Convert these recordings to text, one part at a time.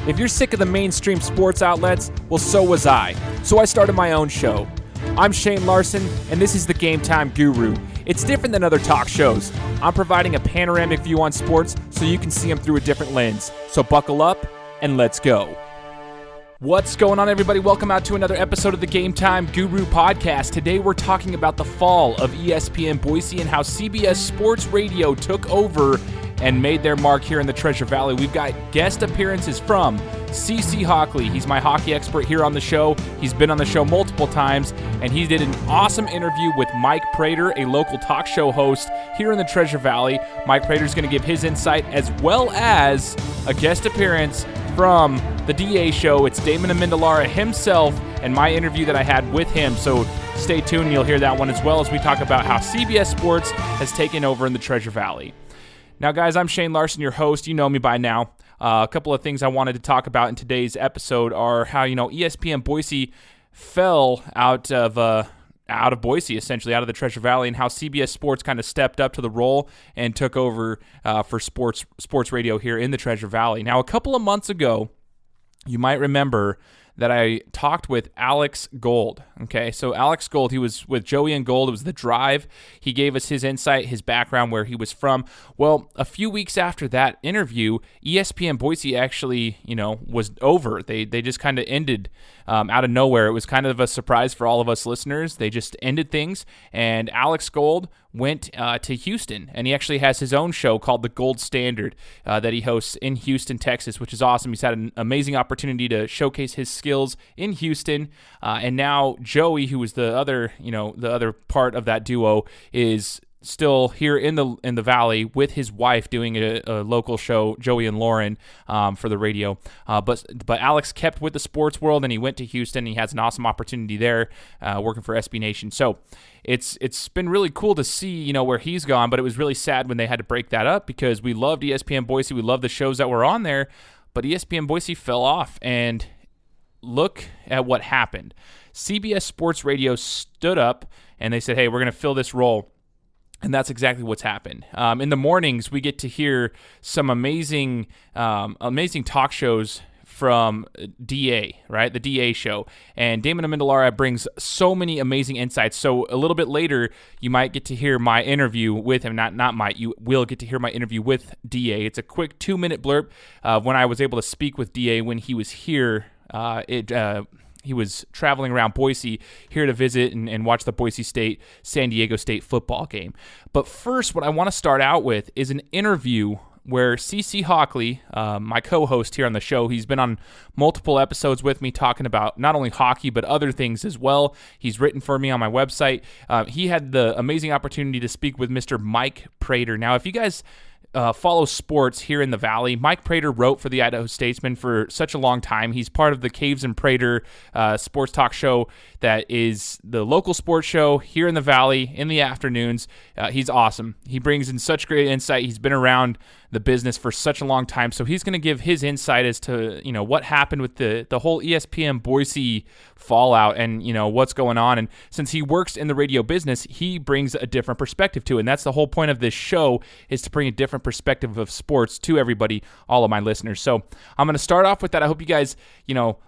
If you're sick of the mainstream sports outlets, well, so was I. So I started my own show. I'm Shane Larson, and this is the Gametime Guru. It's different than other talk shows. I'm providing a panoramic view on sports so you can see them through a different lens. So buckle up, and let's go. What's going on, everybody? Welcome out to another episode of the Gametime Guru podcast. Today we're talking about the fall of ESPN Boise and how CBS Sports Radio took over and made their mark here in the Treasure Valley. We've got guest appearances from Hawkley. He's my hockey expert here on the show. He's been on the show multiple times, and he did an awesome interview with Mike Prater, a local talk show host here in the Treasure Valley. Mike Prater's going to give his insight, as well as a guest appearance from the DA show. It's Damon Amendolara himself and my interview that I had with him. So stay tuned. You'll hear that one, as well as we talk about how CBS Sports has taken over in the Treasure Valley. Now, guys, I'm Shane Larson, your host. You know me by now. A couple of things I wanted to talk about in today's episode are how, ESPN Boise fell out of Boise, essentially, out of the Treasure Valley, and how CBS Sports kind of stepped up to the role and took over for sports radio here in the Treasure Valley. Now, a couple of months ago, you might remember that I talked with Alex Gold. Okay, so Alex Gold, he was with Joey and Gold. It was The Drive. He gave us his insight, his background, where he was from. Well, a few weeks after that interview, ESPN Boise actually, was over. They just kind of ended out of nowhere. It was kind of a surprise for all of us listeners. They just ended things, and Alex Gold went to Houston, and he actually has his own show called The Gold Standard that he hosts in Houston, Texas, which is awesome. He's had an amazing opportunity to showcase his skills in Houston, and now Joey, who was the other part of that duo, is still here in the valley with his wife doing a local show, Joey and Lauren, for the radio. But Alex kept with the sports world, and he went to Houston. And he has an awesome opportunity there, working for SB Nation. So it's been really cool to see where he's gone. But it was really sad when they had to break that up, because we loved ESPN Boise, we loved the shows that were on there, but ESPN Boise fell off. And look at what happened. CBS Sports Radio stood up and they said, "Hey, we're going to fill this role." And that's exactly what's happened. In the mornings, we get to hear some amazing talk shows from DA, right? The DA show. And Damon Amendolara brings so many amazing insights. So a little bit later, you might get to hear my interview with him. You will get to hear my interview with DA. It's a quick 2-minute blurb when I was able to speak with DA when he was here. He was traveling around Boise here to visit and watch the Boise State-San Diego State football game. But first, what I want to start out with is an interview where Hawkley, my co-host here on the show, he's been on multiple episodes with me talking about not only hockey but other things as well. He's written for me on my website. He had the amazing opportunity to speak with Mr. Mike Prater. Now, if you guys follow sports here in the Valley, Mike Prater wrote for the Idaho Statesman for such a long time. He's part of the Caves and Prater sports talk show that is the local sports show here in the Valley in the afternoons. He's awesome. He brings in such great insight. He's been around the business for such a long time, so he's going to give his insight as to what happened with the whole ESPN Boise fallout and what's going on. And since he works in the radio business, he brings a different perspective to it. And that's the whole point of this show, is to bring a different perspective of sports to everybody, all of my listeners. So I'm going to start off with that. I hope you guys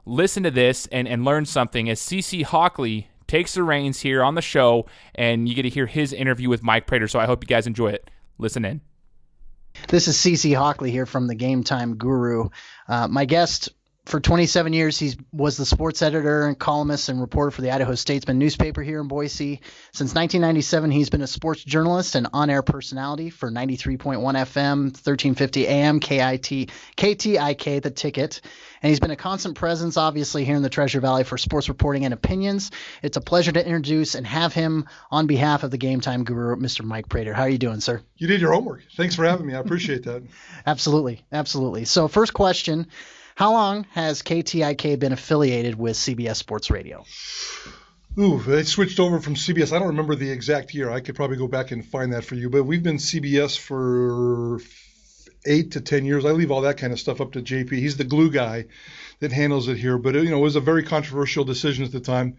listen to this and learn something as Hawkley takes the reins here on the show, and you get to hear his interview with Mike Prater. So I hope you guys enjoy it. Listen in. This is Hawkley here from the Gametime Guru. My guest for 27 years, he was the sports editor and columnist and reporter for the Idaho Statesman newspaper here in Boise. Since 1997, he's been a sports journalist and on-air personality for 93.1 FM, 1350 AM, KTIK, The Ticket. And he's been a constant presence, obviously, here in the Treasure Valley for sports reporting and opinions. It's a pleasure to introduce and have him on behalf of the Gametime Guru, Mr. Mike Prater. How are you doing, sir? You did your homework. Thanks for having me. I appreciate that. Absolutely. So first question, how long has KTIK been affiliated with CBS Sports Radio? They switched over from CBS. I don't remember the exact year. I could probably go back and find that for you. But we've been CBS for 8 to 10 years. I leave all that kind of stuff up to JP. He's the glue guy that handles it here. But it was a very controversial decision at the time.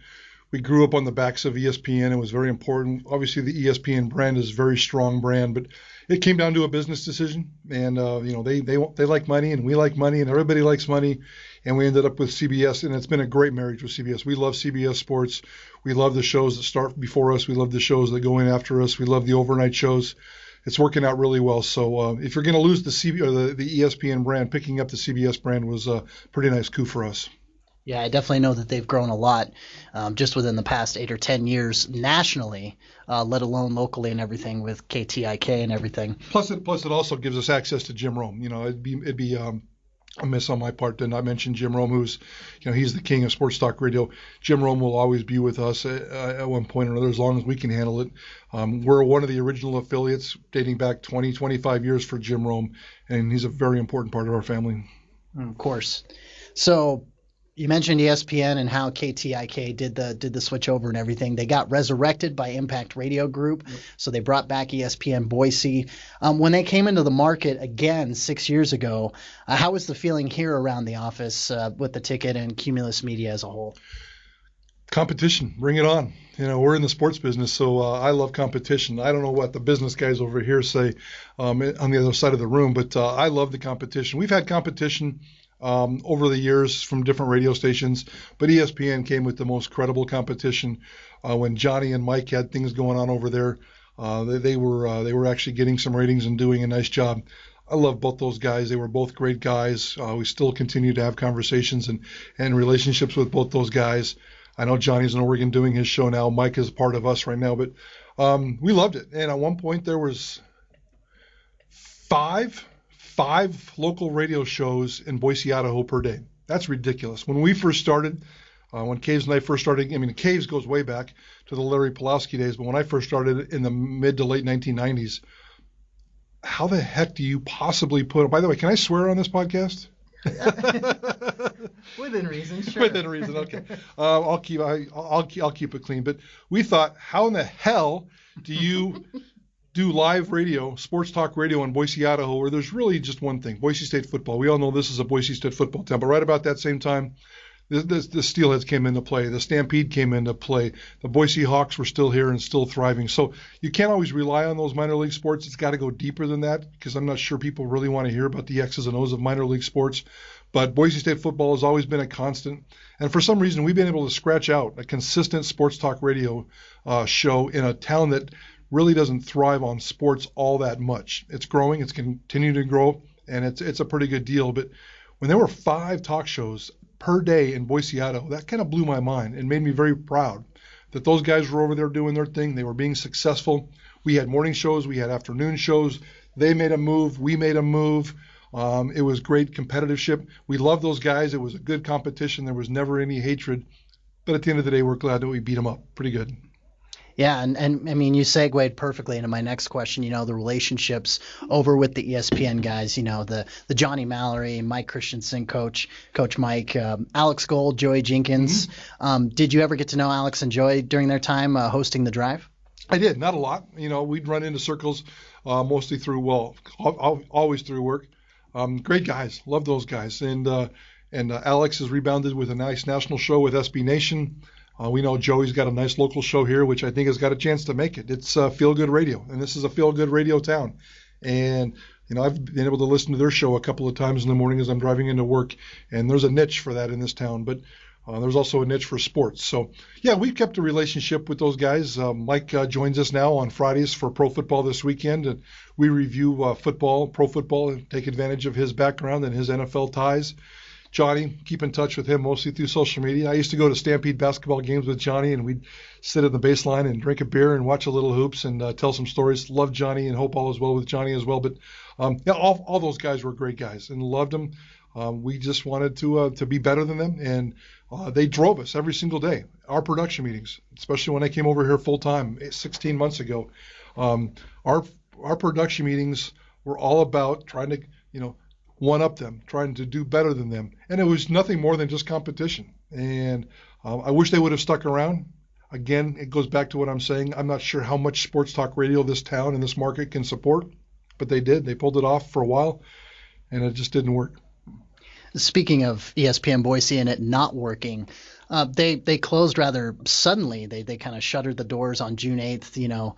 We grew up on the backs of ESPN. It was very important. Obviously, the ESPN brand is a very strong brand, but it came down to a business decision, and they like money, and we like money, and everybody likes money, and we ended up with CBS, and it's been a great marriage with CBS. We love CBS Sports. We love the shows that start before us. We love the shows that go in after us. We love the overnight shows. It's working out really well. So if you're going to lose the ESPN brand, picking up the CBS brand was a pretty nice coup for us. Yeah, I definitely know that they've grown a lot just within the past 8 or 10 years nationally, let alone locally and everything with KTIK and everything. Plus it also gives us access to Jim Rome. It'd be a miss on my part to not mention Jim Rome, who's, he's the king of sports talk radio. Jim Rome will always be with us at one point or another as long as we can handle it. We're one of the original affiliates dating back 20, 25 years for Jim Rome, and he's a very important part of our family. Of course. So you mentioned ESPN and how KTIK did the switch over and everything. They got resurrected by Impact Radio Group, so they brought back ESPN Boise. When they came into the market again 6 years ago, how was the feeling here around the office with the ticket and Cumulus Media as a whole? Competition, bring it on. We're in the sports business, so I love competition. I don't know what the business guys over here say on the other side of the room, but I love the competition. We've had competition over the years from different radio stations, but ESPN came with the most credible competition. When Johnny and Mike had things going on over there, they were actually getting some ratings and doing a nice job. I love both those guys. They were both great guys. We still continue to have conversations and relationships with both those guys. I know Johnny's in Oregon doing his show now. Mike is part of us right now, but we loved it. And at one point there was five local radio shows in Boise, Idaho per day. That's ridiculous. When we first started, when Caves and I first started, Caves goes way back to the Larry Pulowski days, but when I first started in the mid to late 1990s, how the heck do you possibly by the way, can I swear on this podcast? Within reason, sure. Within reason, okay. I'll keep it clean. But we thought, how in the hell do you do live radio, sports talk radio in Boise, Idaho, where there's really just one thing, Boise State football. We all know this is a Boise State football town, but right about that same time, the Steelheads came into play. The Stampede came into play. The Boise Hawks were still here and still thriving. So you can't always rely on those minor league sports. It's got to go deeper than that because I'm not sure people really want to hear about the X's and O's of minor league sports. But Boise State football has always been a constant. And for some reason, we've been able to scratch out a consistent sports talk radio show in a town that really doesn't thrive on sports all that much. It's growing. It's continuing to grow, and it's a pretty good deal. But when there were 5 talk shows per day in Boise, Idaho, that kind of blew my mind and made me very proud that those guys were over there doing their thing. They were being successful. We had morning shows. We had afternoon shows. They made a move. We made a move. It was great competitiveship. We loved those guys. It was a good competition. There was never any hatred. But at the end of the day, we're glad that we beat them up pretty good. Yeah, and you segued perfectly into my next question, the relationships over with the ESPN guys, the Johnny Mallory, Mike Christensen, Coach Mike, Alex Gold, Joey Jenkins. Mm-hmm. Did you ever get to know Alex and Joey during their time hosting The Drive? I did, not a lot. We'd run into circles mostly through, always through work. Great guys, love those guys. And Alex has rebounded with a nice national show with SB Nation. We know Joey's got a nice local show here, which I think has got a chance to make it. It's Feel Good Radio, and this is a Feel Good Radio town. And, I've been able to listen to their show a couple of times in the morning as I'm driving into work, and there's a niche for that in this town. But there's also a niche for sports. So, yeah, we've kept a relationship with those guys. Mike joins us now on Fridays for Pro Football this weekend, and we review pro football, and take advantage of his background and his NFL ties. Johnny, keep in touch with him mostly through social media. I used to go to Stampede basketball games with Johnny, and we'd sit at the baseline and drink a beer and watch a little hoops and tell some stories. Love Johnny and hope all is well with Johnny as well. But all those guys were great guys and loved them. We just wanted to be better than them, and they drove us every single day. Our production meetings, especially when I came over here full time 16 months ago, our production meetings were all about trying to one-up them, trying to do better than them. And it was nothing more than just competition. And I wish they would have stuck around. Again, it goes back to what I'm saying. I'm not sure how much sports talk radio this town and this market can support, but they did. They pulled it off for a while, and it just didn't work. Speaking of ESPN Boise and it not working, They closed rather suddenly. They kind of shuttered the doors on June 8th.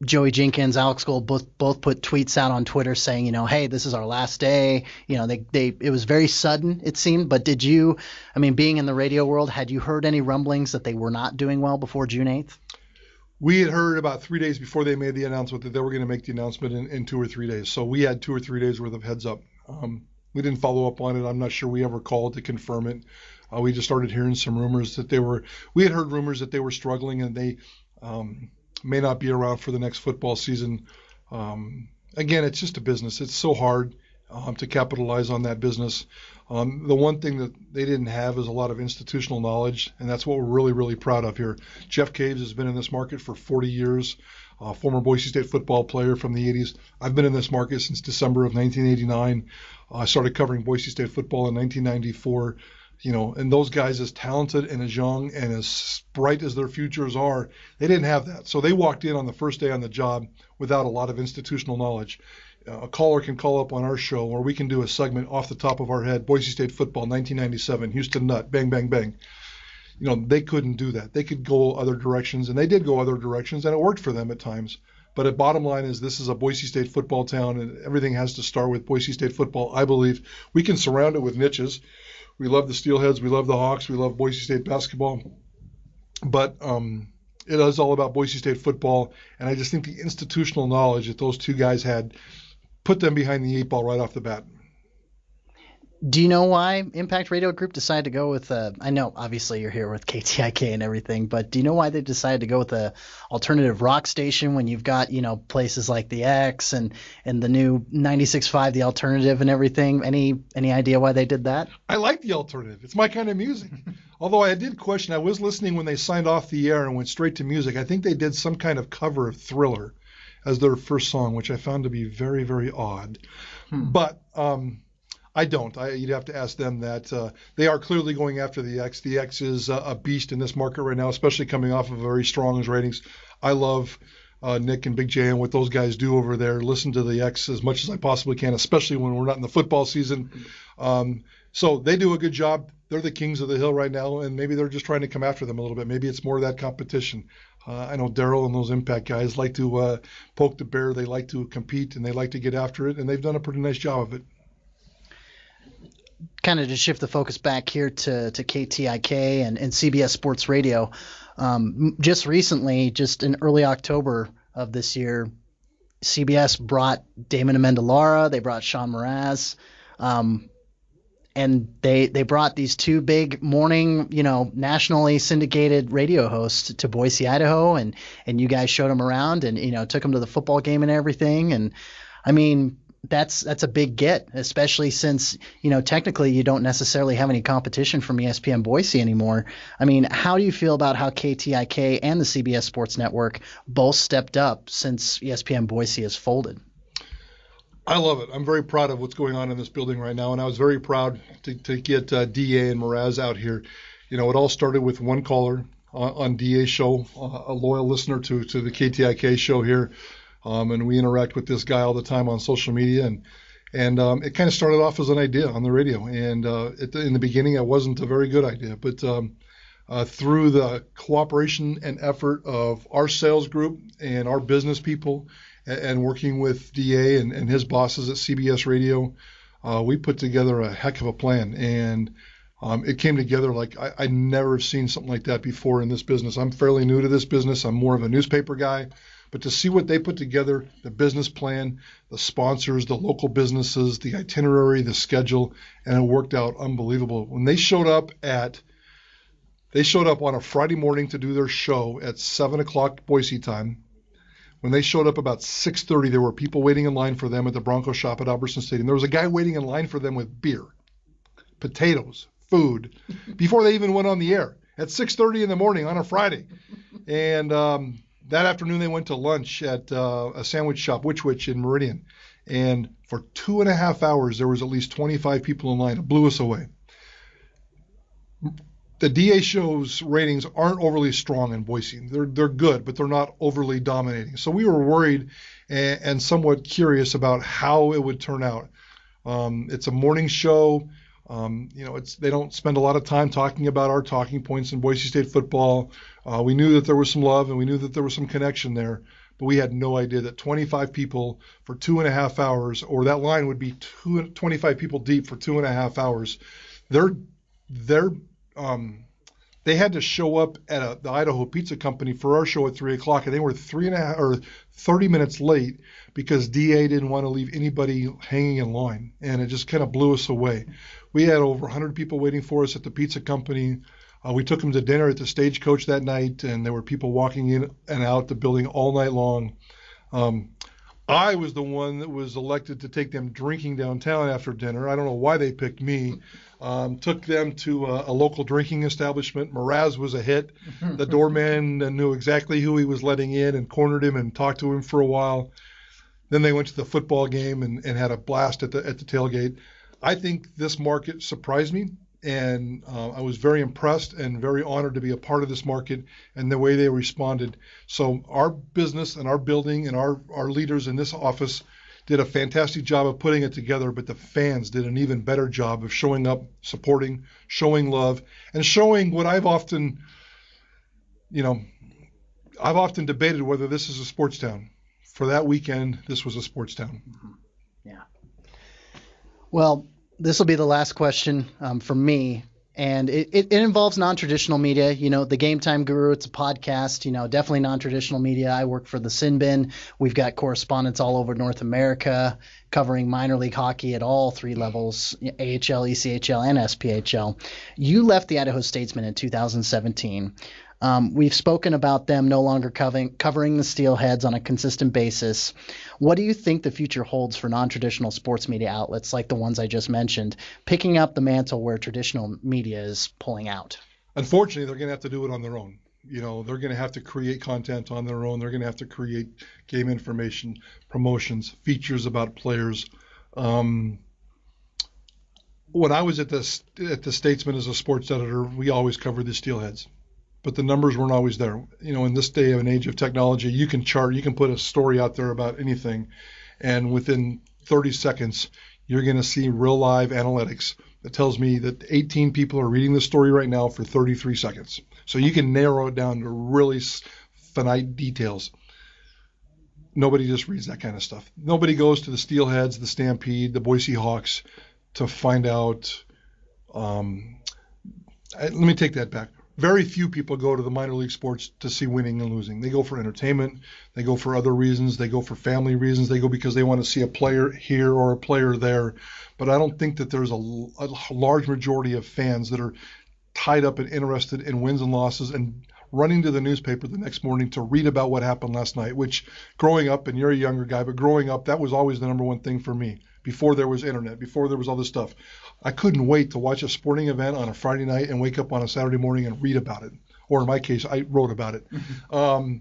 Joey Jenkins, Alex Gold both put tweets out on Twitter saying, hey, this is our last day. It was very sudden, it seemed. But did you, being in the radio world, had you heard any rumblings that they were not doing well before June 8th? We had heard about 3 days before they made the announcement that they were going to make the announcement in 2 or 3 days. So we had 2 or 3 days worth of heads up. We didn't follow up on it. I'm not sure we ever called to confirm it. We just started hearing some rumors that we had heard rumors that they were struggling and they may not be around for the next football season. Again, it's just a business. It's so hard to capitalize on that business. The one thing that they didn't have is a lot of institutional knowledge, and that's what we're really, really proud of here. Jeff Caves has been in this market for 40 years, former Boise State football player from the 80s. I've been in this market since December of 1989. I started covering Boise State football in 1994. And those guys, as talented and as young and as bright as their futures are, they didn't have that. So they walked in on the first day on the job without a lot of institutional knowledge. A caller can call up on our show where we can do a segment off the top of our head, Boise State football, 1997, Houston Nutt, bang, bang, bang. They couldn't do that. They could go other directions, and they did go other directions, and it worked for them at times. But the bottom line is this is a Boise State football town, and everything has to start with Boise State football. I believe we can surround it with niches. We love the Steelheads. We love the Hawks. We love Boise State basketball. But it is all about Boise State football, and I just think the institutional knowledge that those two guys had put them behind the 8 ball right off the bat. Do you know why Impact Radio Group decided to go with I know obviously you're here with KTIK and everything, but do you know why they decided to go with a alternative rock station when you've got, places like the X and the new 96.5, the alternative and everything? Any idea why they did that? I like the alternative. It's my kind of music. Although I did question, I was listening when they signed off the air and went straight to music. I think they did some kind of cover of Thriller as their first song, which I found to be very, very odd. But I don't. You'd have to ask them that. They are clearly going after the X. The X is a beast in this market right now, especially coming off of very strong ratings. I love Nick and Big J and what those guys do over there. Listen to the X as much as I possibly can, especially when we're not in the football season. So they do a good job. They're the kings of the hill right now, and maybe they're just trying to come after them a little bit. Maybe it's more of that competition. I know Daryl and those Impact guys like to poke the bear. They like to compete, and they like to get after it, and they've done a pretty nice job of it. Kind of to shift the focus back here to KTIK and CBS Sports Radio. Just recently, just in early October of this year, CBS brought Damon Amendolara. They brought Sean Mraz. And they brought these two big morning, nationally syndicated radio hosts to Boise, Idaho, and you guys showed them around and, took them to the football game and everything. And that's a big get, especially since, technically you don't necessarily have any competition from ESPN Boise anymore. How do you feel about how KTIK and the CBS Sports Network both stepped up since ESPN Boise has folded? I love it. I'm very proud of what's going on in this building right now, and I was very proud to get DA and Mraz out here. It all started with one caller on DA's show, a loyal listener to the KTIK show here. And we interact with this guy all the time on social media, and it kind of started off as an idea on the radio. And in the beginning, it wasn't a very good idea, but through the cooperation and effort of our sales group and our business people, and working with DA and his bosses at CBS Radio, we put together a heck of a plan. And it came together like I never have seen something like that before in this business. I'm fairly new to this business. I'm more of a newspaper guy. But to see what they put together, the business plan, the sponsors, the local businesses, the itinerary, the schedule, and it worked out unbelievable. When they showed up on a Friday morning to do their show at 7 o'clock Boise time. When they showed up about 6:30, there were people waiting in line for them at the Bronco shop at Albertson Stadium. There was a guy waiting in line for them with beer, potatoes, food, before they even went on the air at 6:30 in the morning on a Friday. And that afternoon, they went to lunch at a sandwich shop, Witch in Meridian. And for 2.5 hours, there was at least 25 people in line. It blew us away. The DA show's ratings aren't overly strong in Boise. They're good, but they're not overly dominating. So we were worried and somewhat curious about how it would turn out. It's a morning show. They don't spend a lot of time talking about our talking points in Boise State football. We knew that there was some love and we knew that there was some connection there, but we had no idea that 25 people for 2.5 hours, or that line would be 25 people deep for 2.5 hours. They had to show up at the Idaho Pizza Company for our show at 3:00, and they were 30 minutes late because DA didn't want to leave anybody hanging in line, and it just kind of blew us away. We had over 100 people waiting for us at the pizza company. We took them to dinner at the Stagecoach that night, and there were people walking in and out the building all night long. I was the one that was elected to take them drinking downtown after dinner. I don't know why they picked me. Took them to a local drinking establishment. Mraz was a hit. The doorman knew exactly who he was letting in and cornered him and talked to him for a while. Then they went to the football game and had a blast at the tailgate. I think this market surprised me, and I was very impressed and very honored to be a part of this market and the way they responded. So our business and our building and our leaders in this office did a fantastic job of putting it together, but the fans did an even better job of showing up, supporting, showing love, and showing what I've often debated whether this is a sports town. For that weekend, this was a sports town. Mm-hmm. Yeah. Well, this will be the last question from me, and it involves non-traditional media. The Gametime Guru, it's a podcast, definitely non-traditional media. I work for the Sin Bin. We've got correspondents all over North America covering minor league hockey at all three levels, AHL, ECHL, and SPHL. You left the Idaho Statesman in 2017. We've spoken about them no longer covering the Steelheads on a consistent basis. What do you think the future holds for non-traditional sports media outlets like the ones I just mentioned, picking up the mantle where traditional media is pulling out? Unfortunately, they're going to have to do it on their own. They're going to have to create content on their own. They're going to have to create game information, promotions, features about players. When I was at the Statesman as a sports editor, we always covered the Steelheads. But the numbers weren't always there. In this day and age of technology, you can put a story out there about anything, and within 30 seconds, you're going to see real live analytics that tells me that 18 people are reading the story right now for 33 seconds. So you can narrow it down to really finite details. Nobody just reads that kind of stuff. Nobody goes to the Steelheads, the Stampede, the Boise Hawks to find out. Let me take that back. Very few people go to the minor league sports to see winning and losing. They go for entertainment. They go for other reasons. They go for family reasons. They go because they want to see a player here or a player there. But I don't think that there's a large majority of fans that are tied up and interested in wins and losses and running to the newspaper the next morning to read about what happened last night, which growing up, and you're a younger guy, but growing up, that was always the number one thing for me. Before there was internet, before there was all this stuff, I couldn't wait to watch a sporting event on a Friday night and wake up on a Saturday morning and read about it. Or in my case, I wrote about it. Mm-hmm.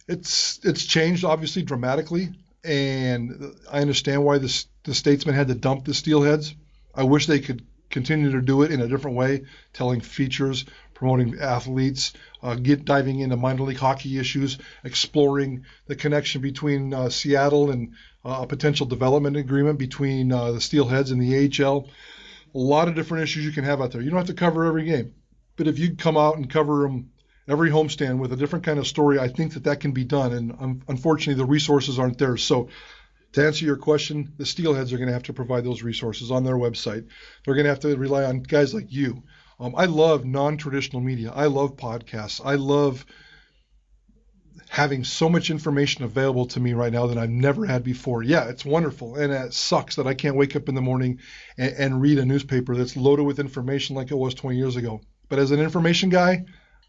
It's changed, obviously, dramatically, and I understand why the Statesman had to dump the Steelheads. I wish they could continue to do it in a different way, telling features, promoting athletes, diving into minor league hockey issues, exploring the connection between Seattle and a potential development agreement between the Steelheads and the AHL. A lot of different issues you can have out there. You don't have to cover every game, but if you come out and cover them every homestand with a different kind of story, I think that can be done. And unfortunately, the resources aren't there. So to answer your question, the Steelheads are going to have to provide those resources on their website. They're going to have to rely on guys like you. I love non-traditional media. I love podcasts. I love having so much information available to me right now that I've never had before. Yeah, it's wonderful, and it sucks that I can't wake up in the morning and read a newspaper that's loaded with information like it was 20 years ago. But as an information guy,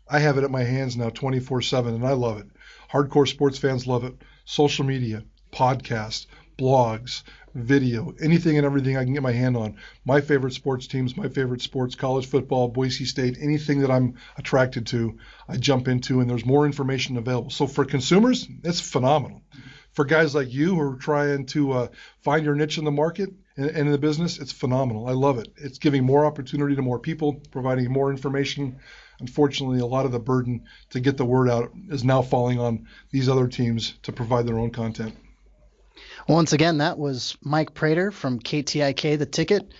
I have it at my hands now 24/7, and I love it. Hardcore sports fans love it. Social media, podcasts, blogs, video, anything and everything I can get my hand on. My favorite sports teams, my favorite sports, college football, Boise State, anything that I'm attracted to, I jump into, and there's more information available. So for consumers, it's phenomenal. For guys like you who are trying to find your niche in the market and in the business, it's phenomenal. I love it. It's giving more opportunity to more people, providing more information. Unfortunately, a lot of the burden to get the word out is now falling on these other teams to provide their own content. Once again, that was Mike Prater from KTIK, The Ticket.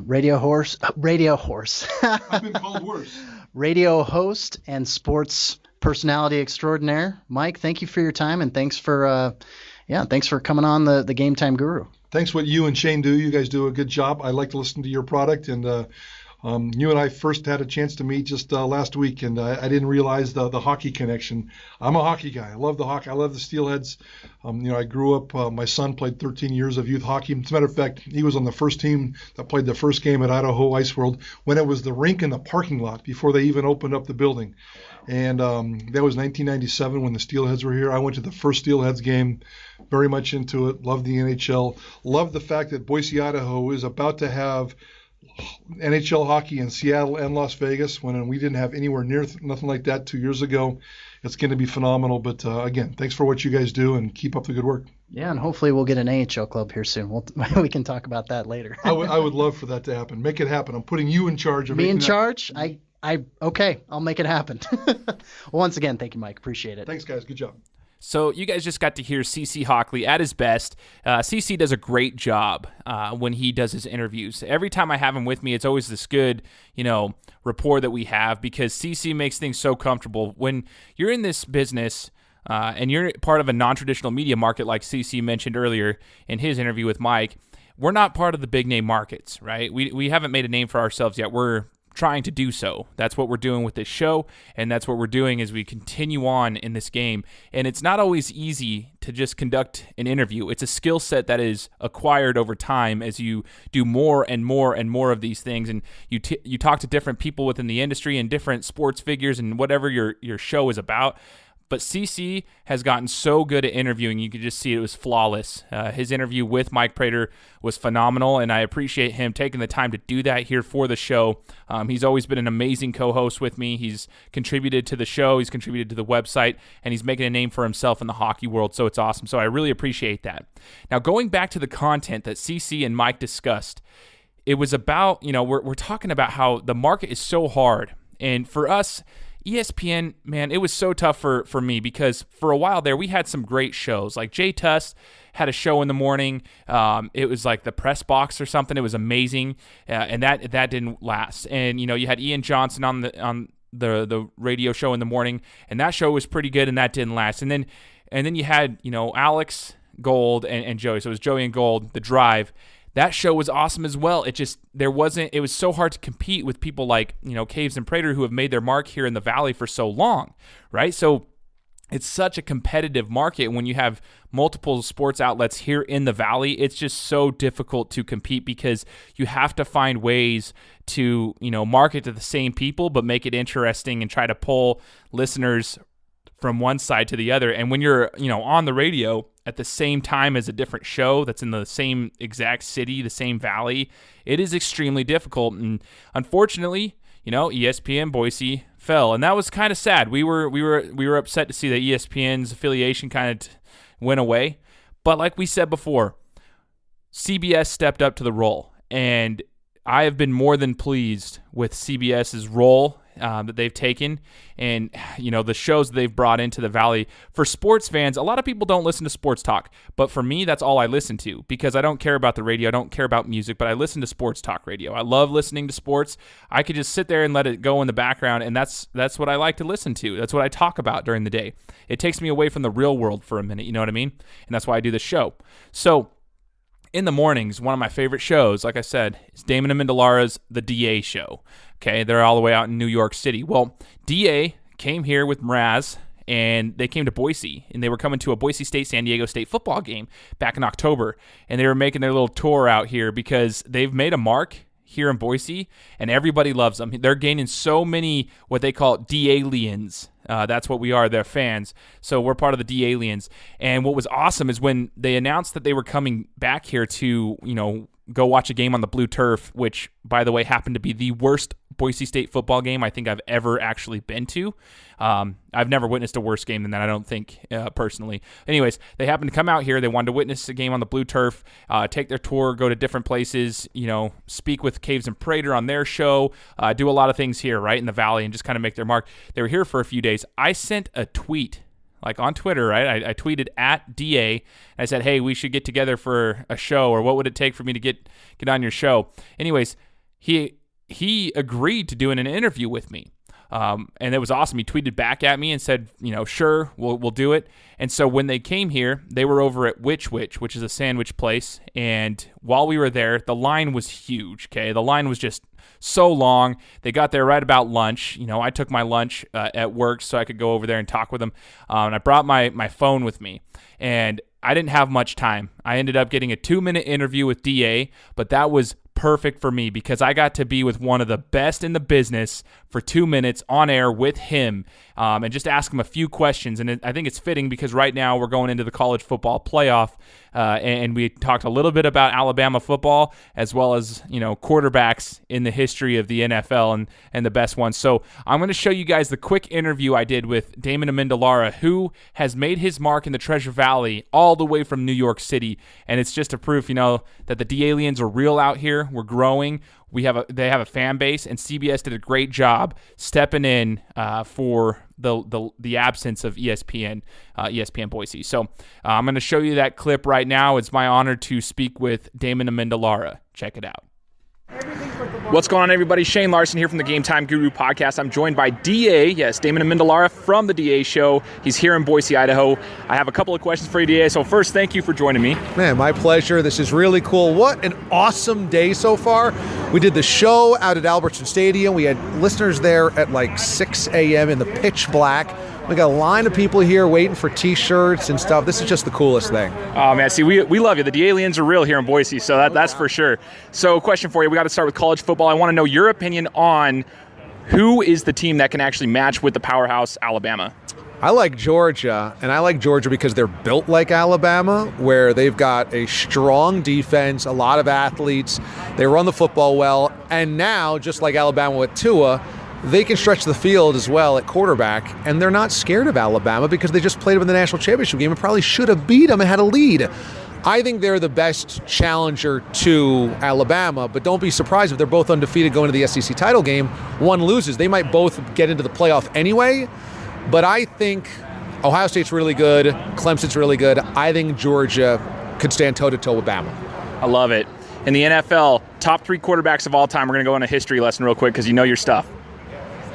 radio horse, I've been called worse. radio host, and sports personality extraordinaire. Mike, thank you for your time, and thanks for coming on the Gametime Guru. Thanks what you and Shane do. You guys do a good job. I like to listen to your product, and you and I first had a chance to meet just last week, and I didn't realize the hockey connection. I'm a hockey guy. I love the hockey. I love the Steelheads. I grew up, my son played 13 years of youth hockey. As a matter of fact, he was on the first team that played the first game at Idaho Ice World when it was the rink in the parking lot before they even opened up the building. And that was 1997 when the Steelheads were here. I went to the first Steelheads game, very much into it, loved the NHL, loved the fact that Boise, Idaho is about to have NHL hockey in Seattle and Las Vegas when we didn't have anywhere near nothing like that 2 years ago. It's going to be phenomenal. But again, thanks for what you guys do and keep up the good work. Yeah, and hopefully we'll get an AHL club here soon. We can talk about that later. I would love for that to happen. Make it happen. I'm putting you in charge of me in charge. Okay, I'll make it happen. Well, once again, thank you, Mike. Appreciate it. Thanks, guys. Good job. So you guys just got to hear CC Hawkley at his best. CC does a great job when he does his interviews. Every time I have him with me, it's always this good, rapport that we have because CC makes things so comfortable. When you're in this business and you're part of a non-traditional media market like CC mentioned earlier in his interview with Mike, we're not part of the big name markets, right? We haven't made a name for ourselves yet. We're trying to do so. That's what we're doing with this show, and that's what we're doing as we continue on in this game. And it's not always easy to just conduct an interview. It's a skill set that is acquired over time as you do more and more and more of these things, and you talk to different people within the industry and different sports figures and whatever your show is about. But CC has gotten so good at interviewing, you could just see it was flawless. His interview with Mike Prater was phenomenal, and I appreciate him taking the time to do that here for the show. He's always been an amazing co-host with me. He's contributed to the show, he's contributed to the website, and he's making a name for himself in the hockey world, so it's awesome. So I really appreciate that. Now, going back to the content that CC and Mike discussed, it was about, we're talking about how the market is so hard, and for us, ESPN, man, it was so tough for me because for a while there we had some great shows. Like Jay Tuss had a show in the morning. It was like the press box or something. It was amazing, and that didn't last. And you had Ian Johnson on the radio show in the morning, and that show was pretty good, and that didn't last. And then you had Alex Gold and Joey. So it was Joey and Gold, The Drive. That show was awesome as well. It was so hard to compete with people like, Caves and Prater who have made their mark here in the Valley for so long, right? So it's such a competitive market when you have multiple sports outlets here in the Valley. It's just so difficult to compete because you have to find ways to, market to the same people, but make it interesting and try to pull listeners from one side to the other. And when you're, on the radio at the same time as a different show that's in the same exact city, the same valley, it is extremely difficult. And unfortunately, ESPN Boise fell, and that was kind of sad. We were upset to see that ESPN's affiliation kind of went away. But like we said before, CBS stepped up to the role, and I have been more than pleased with CBS's role that they've taken and, the shows that they've brought into the Valley. For sports fans, a lot of people don't listen to sports talk, but for me, that's all I listen to because I don't care about the radio. I don't care about music, but I listen to sports talk radio. I love listening to sports. I could just sit there and let it go in the background, and that's what I like to listen to. That's what I talk about during the day. It takes me away from the real world for a minute, you know what I mean? And that's why I do the show. So in the mornings, one of my favorite shows, like I said, is Damon Amendolara's The DA Show. Okay, they're all the way out in New York City. Well, DA came here with Mraz, and they came to Boise, and they were coming to a Boise State-San Diego State football game back in October, and they were making their little tour out here because they've made a mark here in Boise, and everybody loves them. They're gaining so many what they call D-aliens. That's what we are. They're fans. So we're part of the D-aliens. And what was awesome is when they announced that they were coming back here to, go watch a game on the blue turf, which, by the way, happened to be the worst Boise State football game I think I've ever actually been to. I've never witnessed a worse game than that, I don't think, personally. Anyways, they happened to come out here. They wanted to witness a game on the blue turf, take their tour, go to different places, speak with Caves and Prater on their show, do a lot of things here, right, in the Valley, and just kind of make their mark. They were here for a few days. I sent a tweet like on Twitter, right? I tweeted at DA, and I said, hey, we should get together for a show, or what would it take for me to get on your show? Anyways, he agreed to doing an interview with me. And it was awesome. He tweeted back at me and said, sure, we'll do it. And so when they came here, they were over at which is a sandwich place. And while we were there, the line was huge. Okay. The line was just so long. They got there right about lunch. I took my lunch at work so I could go over there and talk with them. And I brought my phone with me, and I didn't have much time. I ended up getting a 2-minute interview with DA, but that was perfect for me because I got to be with one of the best in the business for 2 minutes on air with him, and just ask him a few questions. And I think it's fitting because right now we're going into the college football playoff, and we talked a little bit about Alabama football as well as quarterbacks in the history of the NFL and the best ones. So I'm going to show you guys the quick interview I did with Damon Amendolara, who has made his mark in the Treasure Valley all the way from New York City, and it's just a proof that the D-Aliens are real out here. We're growing. They have a fan base, and CBS did a great job stepping in for the absence of ESPN Boise. So I'm going to show you that clip right now. It's my honor to speak with Damon Amendolara. Check it out. What's going on, everybody? Shane Larson here from the Gametime Guru podcast. I'm joined by DA, yes, Damon Amendolara from the DA Show. He's here in Boise, Idaho. I have a couple of questions for you, DA. So first, thank you for joining me. Man, my pleasure. This is really cool. What an awesome day so far. We did the show out at Albertson Stadium. We had listeners there at like 6 a.m. in the pitch black. We got a line of people here waiting for T-shirts and stuff. This is just the coolest thing. Oh, man. See, we love you. The D-Aliens are real here in Boise, so that's for sure. So question for you. We got to start with college football. I want to know your opinion on who is the team that can actually match with the powerhouse Alabama. I like Georgia, and I like Georgia because they're built like Alabama, where they've got a strong defense, a lot of athletes. They run the football well, and now, just like Alabama with Tua, they can stretch the field as well at quarterback, and they're not scared of Alabama because they just played them in the national championship game and probably should have beat them and had a lead. I think they're the best challenger to Alabama, but don't be surprised if they're both undefeated going to the SEC title game. One loses. They might both get into the playoff anyway, but I think Ohio State's really good. Clemson's really good. I think Georgia could stand toe-to-toe with Bama. I love it. In the NFL, top 3 quarterbacks of all time. We're going to go on a history lesson real quick because you know your stuff.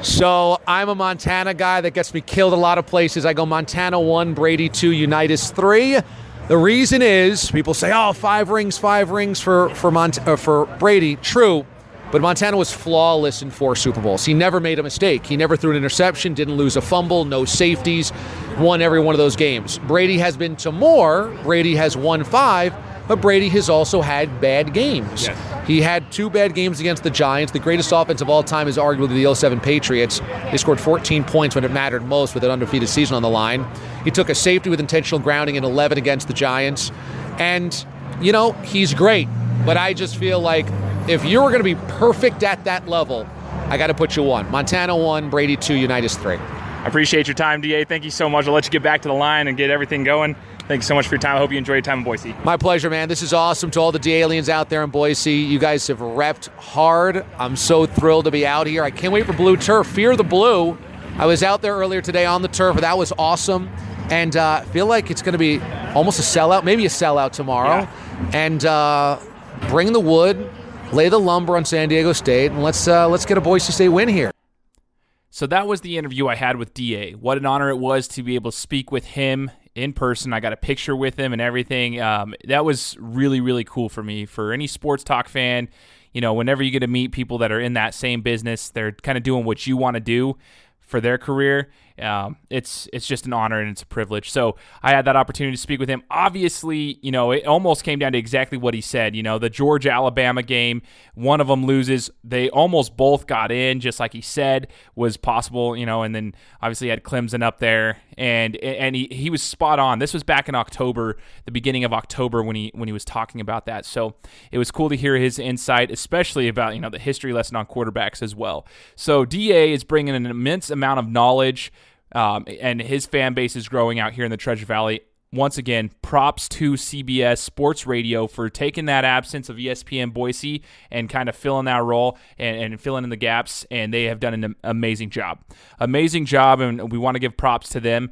So I'm a Montana guy. That gets me killed a lot of places. I go Montana 1, Brady 2, Unitas 3. The reason is people say, 5 rings for Brady. True, but Montana was flawless in 4 Super Bowls. He never made a mistake. He never threw an interception, didn't lose a fumble, no safeties, won every one of those games. Brady has been to more. Brady has won 5. But Brady has also had bad games. Yes. He had 2 bad games against the Giants. The greatest offense of all time is arguably the 07 Patriots. They scored 14 points when it mattered most with an undefeated season on the line. He took a safety with intentional grounding in 11 against the Giants. And, he's great. But I just feel like if you were going to be perfect at that level, I got to put you 1. Montana 1, Brady 2, Unitas 3. I appreciate your time, DA. Thank you so much. I'll let you get back to the line and get everything going. Thank you so much for your time. I hope you enjoy your time in Boise. My pleasure, man. This is awesome. To all the D-Aliens out there in Boise, you guys have repped hard. I'm so thrilled to be out here. I can't wait for blue turf. Fear the blue. I was out there earlier today on the turf, and that was awesome. And I feel like it's going to be almost a sellout, maybe a sellout tomorrow. Yeah. And bring the wood, lay the lumber on San Diego State, and let's get a Boise State win here. So that was the interview I had with DA. What an honor it was to be able to speak with him in person. I got a picture with him and everything. That was really, really cool for me. For any sports talk fan, whenever you get to meet people that are in that same business, they're kind of doing what you want to do for their career. It's just an honor and it's a privilege. So I had that opportunity to speak with him. Obviously, it almost came down to exactly what he said. The Georgia-Alabama game, one of them loses. They almost both got in, just like he said was possible, and then obviously had Clemson up there. And he was spot on. This was back in October, the beginning of October when he was talking about that. So it was cool to hear his insight, especially about, the history lesson on quarterbacks as well. So DA is bringing an immense amount of knowledge, and his fan base is growing out here in the Treasure Valley. Once again, props to CBS Sports Radio for taking that absence of ESPN Boise and kind of filling that role and filling in the gaps, and they have done an amazing job. And we want to give props to them.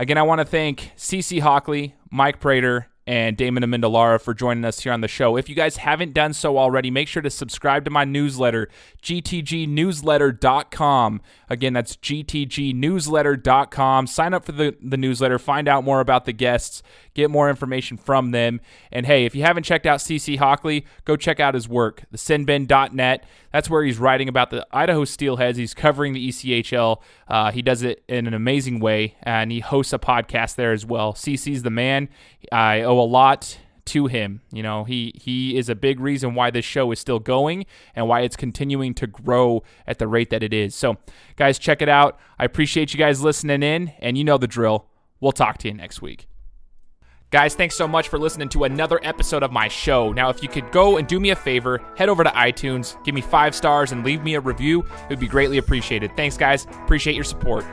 Again, I want to thank CC Hawkley, Mike Prater, and Damon Amendolara for joining us here on the show. If you guys haven't done so already, make sure to subscribe to my newsletter, gtgnewsletter.com. Again, that's gtgnewsletter.com. Sign up for the newsletter, find out more about the guests, get more information from them. And hey, if you haven't checked out CC Hawkley, go check out his work, thesinbin.net. That's where he's writing about the Idaho Steelheads. He's covering the ECHL. He does it in an amazing way, and he hosts a podcast there as well. CC's the man. I owe a lot to him. You know, he is a big reason why this show is still going and why it's continuing to grow at the rate that it is. So, guys, check it out. I appreciate you guys listening in, and you know the drill. We'll talk to you next week. Guys, thanks so much for listening to another episode of my show. Now, if you could go and do me a favor, head over to iTunes, give me 5 stars, and leave me a review. It would be greatly appreciated. Thanks, guys. Appreciate your support.